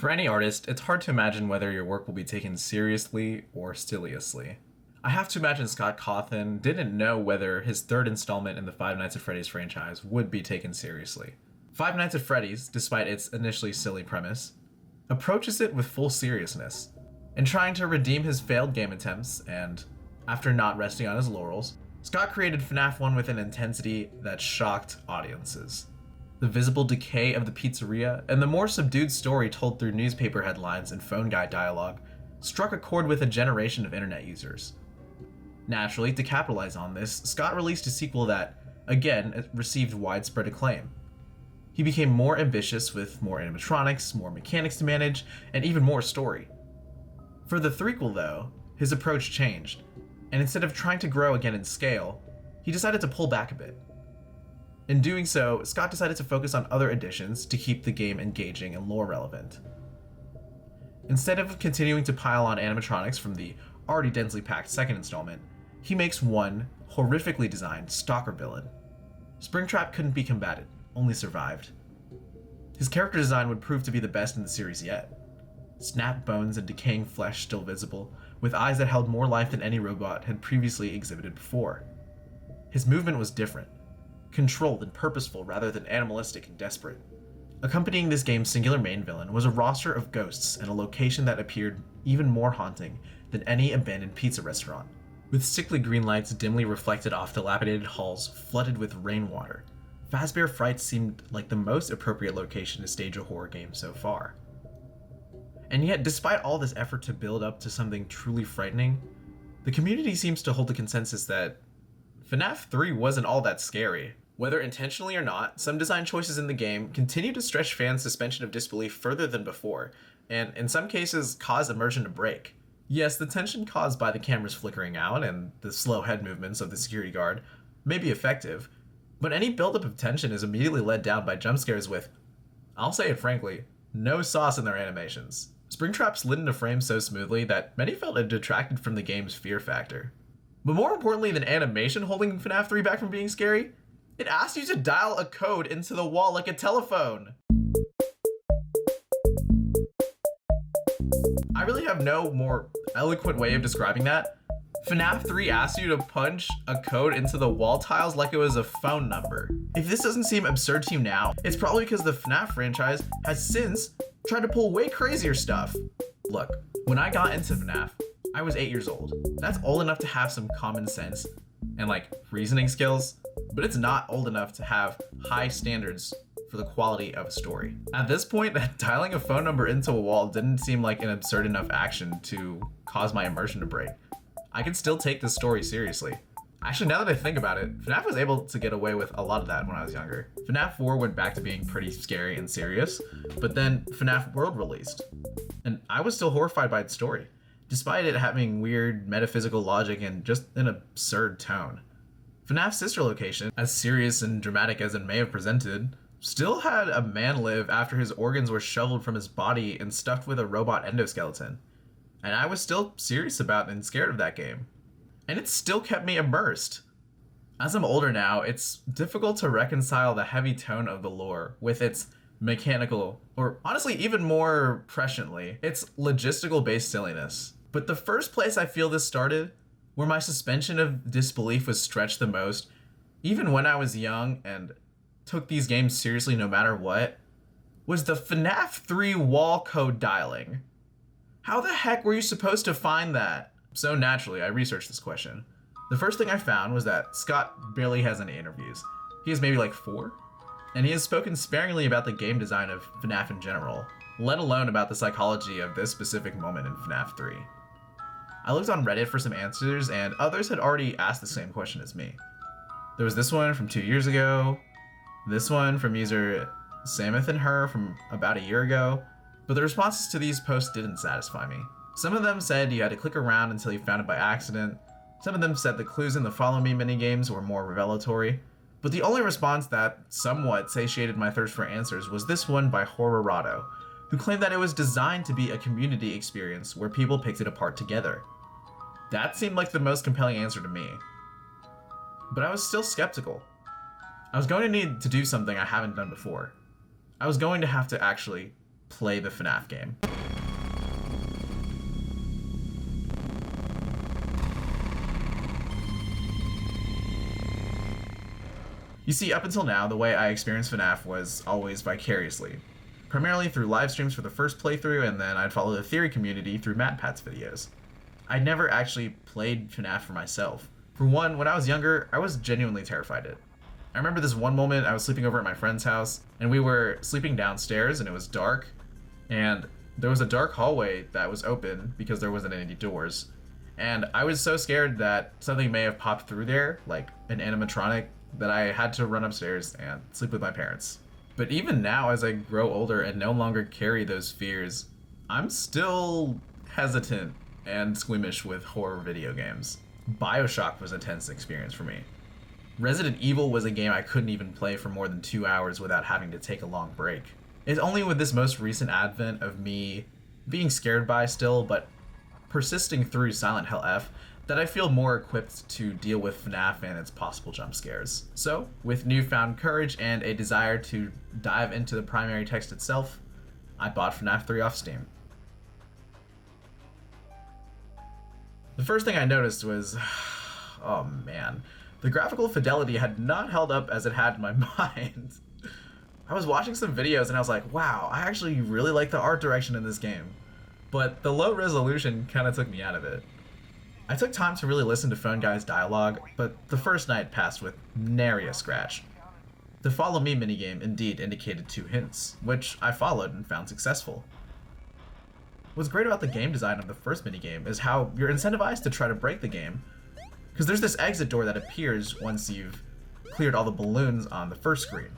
For any artist, it's hard to imagine whether your work will be taken seriously or styliously. I have to imagine Scott Cawthon didn't know whether his third installment in the Five Nights at Freddy's franchise would be taken seriously. Five Nights at Freddy's, despite its initially silly premise, approaches it with full seriousness. In trying to redeem his failed game attempts, and after not resting on his laurels, Scott created FNAF 1 with an intensity that shocked audiences. The visible decay of the pizzeria and the more subdued story told through newspaper headlines and phone guy dialogue struck a chord with a generation of internet users. Naturally, to capitalize on this, Scott released a sequel that, again, received widespread acclaim. He became more ambitious with more animatronics, more mechanics to manage, and even more story. For the threequel, though, his approach changed, and instead of trying to grow again in scale, he decided to pull back a bit. In doing so, Scott decided to focus on other additions to keep the game engaging and lore relevant. Instead of continuing to pile on animatronics from the already densely packed second installment, he makes one horrifically designed stalker villain. Springtrap couldn't be combated, only survived. His character design would prove to be the best in the series yet. Snapped bones and decaying flesh still visible, with eyes that held more life than any robot had previously exhibited before. His movement was different, controlled and purposeful rather than animalistic and desperate. Accompanying this game's singular main villain was a roster of ghosts and a location that appeared even more haunting than any abandoned pizza restaurant. With sickly green lights dimly reflected off dilapidated halls flooded with rainwater, Fazbear Fright seemed like the most appropriate location to stage a horror game so far. And yet, despite all this effort to build up to something truly frightening, the community seems to hold the consensus that FNAF 3 wasn't all that scary. Whether intentionally or not, some design choices in the game continue to stretch fans' suspension of disbelief further than before, and in some cases cause immersion to break. Yes, the tension caused by the cameras flickering out and the slow head movements of the security guard may be effective, but any buildup of tension is immediately led down by jump scares with, I'll say it frankly, no sauce in their animations. Springtrap slid into frame so smoothly that many felt it detracted from the game's fear factor. But more importantly than animation holding FNAF 3 back from being scary, it asked you to dial a code into the wall like a telephone. I really have no more eloquent way of describing that. FNAF 3 asks you to punch a code into the wall tiles like it was a phone number. If this doesn't seem absurd to you now, it's probably because the FNAF franchise has since tried to pull way crazier stuff. Look, when I got into FNAF, I was 8 years old. That's old enough to have some common sense and reasoning skills, but it's not old enough to have high standards for the quality of a story. At this point, dialing a phone number into a wall didn't seem like an absurd enough action to cause my immersion to break. I could still take this story seriously. Actually, now that I think about it, FNAF was able to get away with a lot of that when I was younger. FNAF 4 went back to being pretty scary and serious, but then FNAF World released, and I was still horrified by its story, despite it having weird metaphysical logic and just an absurd tone. FNAF's sister location, as serious and dramatic as it may have presented, still had a man live after his organs were shoveled from his body and stuffed with a robot endoskeleton. And I was still serious about and scared of that game. And it still kept me immersed. As I'm older now, it's difficult to reconcile the heavy tone of the lore with its mechanical, or honestly even more presciently, its logistical based silliness. But the first place I feel this started, where my suspension of disbelief was stretched the most, even when I was young and took these games seriously no matter what, was the FNAF 3 wall code dialing. How the heck were you supposed to find that? So naturally, I researched this question. The first thing I found was that Scott barely has any interviews. He has maybe 4, and he has spoken sparingly about the game design of FNAF in general, let alone about the psychology of this specific moment in FNAF 3. I looked on Reddit for some answers, and others had already asked the same question as me. There was this one from 2 years ago, this one from user Samoth and Her from about a year ago, but the responses to these posts didn't satisfy me. Some of them said you had to click around until you found it by accident, some of them said the clues in the Follow Me minigames were more revelatory, but the only response that somewhat satiated my thirst for answers was this one by Horrorado, who claimed that it was designed to be a community experience where people picked it apart together. That seemed like the most compelling answer to me. But I was still skeptical. I was going to need to do something I haven't done before. I was going to have to actually play the FNAF game. You see, up until now, the way I experienced FNAF was always vicariously. Primarily through live streams for the first playthrough, and then I'd follow the theory community through MatPat's videos. I'd never actually played FNAF for myself. For one, when I was younger, I was genuinely terrified of it. I remember this one moment I was sleeping over at my friend's house, and we were sleeping downstairs, and it was dark, and there was a dark hallway that was open because there wasn't any doors. And I was so scared that something may have popped through there, like an animatronic, that I had to run upstairs and sleep with my parents. But even now, as I grow older and no longer carry those fears, I'm still hesitant and squeamish with horror video games. BioShock was a tense experience for me. Resident Evil was a game I couldn't even play for more than 2 hours without having to take a long break. It's only with this most recent advent of me being scared by still, but persisting through Silent Hill F, that I feel more equipped to deal with FNAF and its possible jump scares. So, with newfound courage and a desire to dive into the primary text itself, I bought FNAF 3 off Steam. The first thing I noticed was, oh man, the graphical fidelity had not held up as it had in my mind. I was watching some videos and I was like, wow, I actually really like the art direction in this game. But the low resolution kind of took me out of it. I took time to really listen to Phone Guy's dialogue, but the first night passed with nary a scratch. The Follow Me minigame indeed indicated 2 hints, which I followed and found successful. What's great about the game design of the first minigame is how you're incentivized to try to break the game, because there's this exit door that appears once you've cleared all the balloons on the first screen,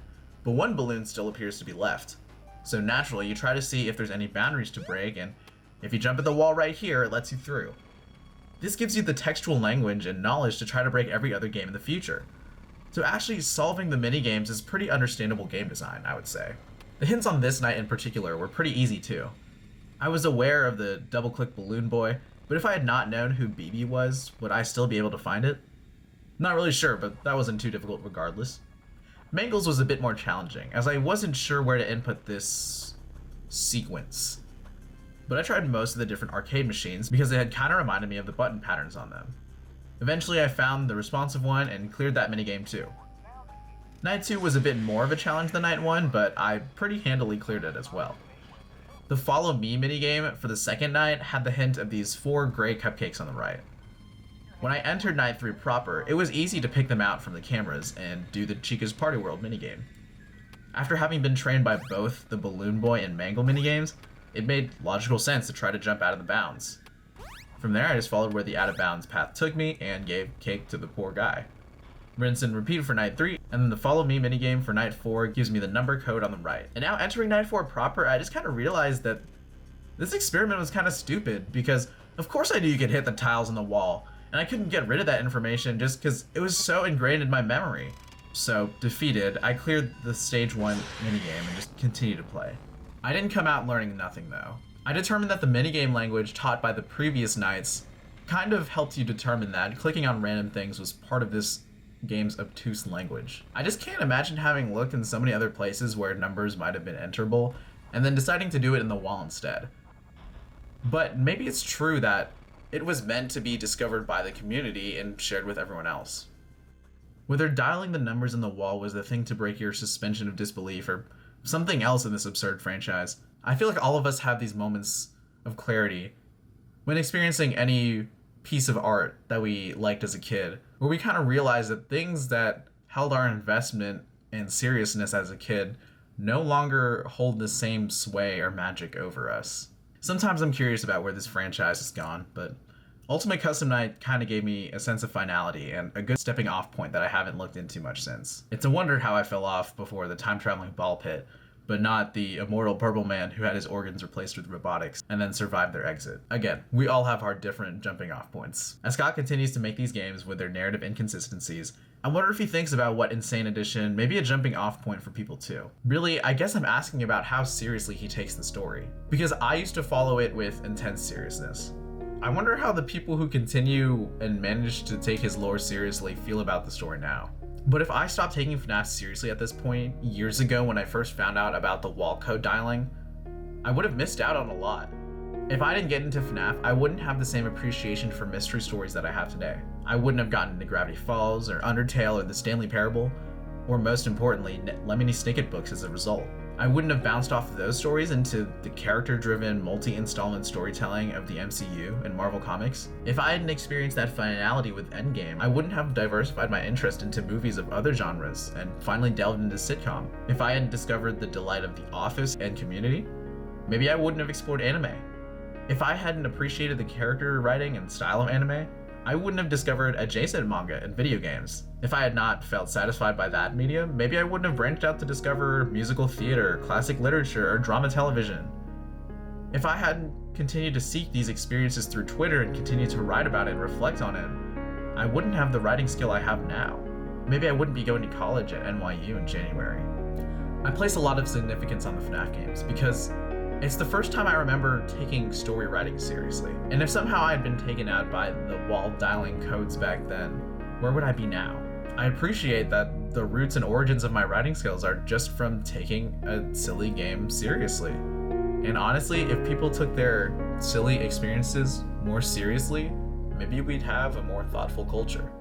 but one balloon still appears to be left. So naturally, you try to see if there's any boundaries to break, and if you jump at the wall right here, it lets you through. This gives you the textual language and knowledge to try to break every other game in the future. So actually solving the minigames is pretty understandable game design, I would say. The hints on this night in particular were pretty easy too. I was aware of the double-click balloon boy, but if I had not known who BB was, would I still be able to find it? Not really sure, but that wasn't too difficult regardless. Mangles was a bit more challenging, as I wasn't sure where to input this sequence. But I tried most of the different arcade machines because they had kind of reminded me of the button patterns on them. Eventually I found the responsive one and cleared that minigame too. Night 2 was a bit more of a challenge than Night 1, but I pretty handily cleared it as well. The Follow Me minigame for the second night had the hint of these 4 gray cupcakes on the right. When I entered Night 3 proper, it was easy to pick them out from the cameras and do the Chica's Party World minigame. After having been trained by both the Balloon Boy and Mangle minigames, it made logical sense to try to jump out of the bounds. From there, I just followed where the out of bounds path took me and gave cake to the poor guy. Rinse and repeat for Night 3, and then the Follow Me minigame for Night 4 gives me the number code on the right. And now entering Night 4 proper, I just kind of realized that this experiment was kind of stupid, because of course I knew you could hit the tiles on the wall, and I couldn't get rid of that information just because it was so ingrained in my memory. So, defeated, I cleared the Stage 1 minigame and just continued to play. I didn't come out learning nothing though. I determined that the minigame language taught by the previous nights kind of helped you determine that clicking on random things was part of this game's obtuse language. I just can't imagine having looked in so many other places where numbers might have been enterable, and then deciding to do it in the wall instead. But maybe it's true that it was meant to be discovered by the community and shared with everyone else. Whether dialing the numbers in the wall was the thing to break your suspension of disbelief or something else in this absurd franchise, I feel like all of us have these moments of clarity when experiencing any piece of art that we liked as a kid, where we kind of realize that things that held our investment and seriousness as a kid no longer hold the same sway or magic over us. Sometimes I'm curious about where this franchise has gone, but Ultimate Custom Night kind of gave me a sense of finality and a good stepping off point that I haven't looked into much since. It's a wonder how I fell off before the time-traveling ball pit, but not the immortal purple man who had his organs replaced with robotics and then survived their exit. Again, we all have our different jumping off points. As Scott continues to make these games with their narrative inconsistencies, I wonder if he thinks about what Insane Edition may be a jumping off point for people too. Really, I guess I'm asking about how seriously he takes the story, because I used to follow it with intense seriousness. I wonder how the people who continue and manage to take his lore seriously feel about the story now. But if I stopped taking FNAF seriously at this point, years ago when I first found out about the wall code dialing, I would have missed out on a lot. If I didn't get into FNAF, I wouldn't have the same appreciation for mystery stories that I have today. I wouldn't have gotten into Gravity Falls, or Undertale, or the Stanley Parable, or most importantly, Lemony Snicket books as a result. I wouldn't have bounced off of those stories into the character-driven, multi-installment storytelling of the MCU and Marvel Comics. If I hadn't experienced that finality with Endgame, I wouldn't have diversified my interest into movies of other genres and finally delved into sitcom. If I hadn't discovered the delight of The Office and Community, maybe I wouldn't have explored anime. If I hadn't appreciated the character writing and style of anime, I wouldn't have discovered adjacent manga and video games. If I had not felt satisfied by that medium, maybe I wouldn't have branched out to discover musical theater, classic literature, or drama television. If I hadn't continued to seek these experiences through Twitter and continued to write about it and reflect on it, I wouldn't have the writing skill I have now. Maybe I wouldn't be going to college at NYU in January. I place a lot of significance on the FNAF games because it's the first time I remember taking story writing seriously. And if somehow I had been taken out by the wall dialing codes back then, where would I be now? I appreciate that the roots and origins of my writing skills are just from taking a silly game seriously. And honestly, if people took their silly experiences more seriously, maybe we'd have a more thoughtful culture.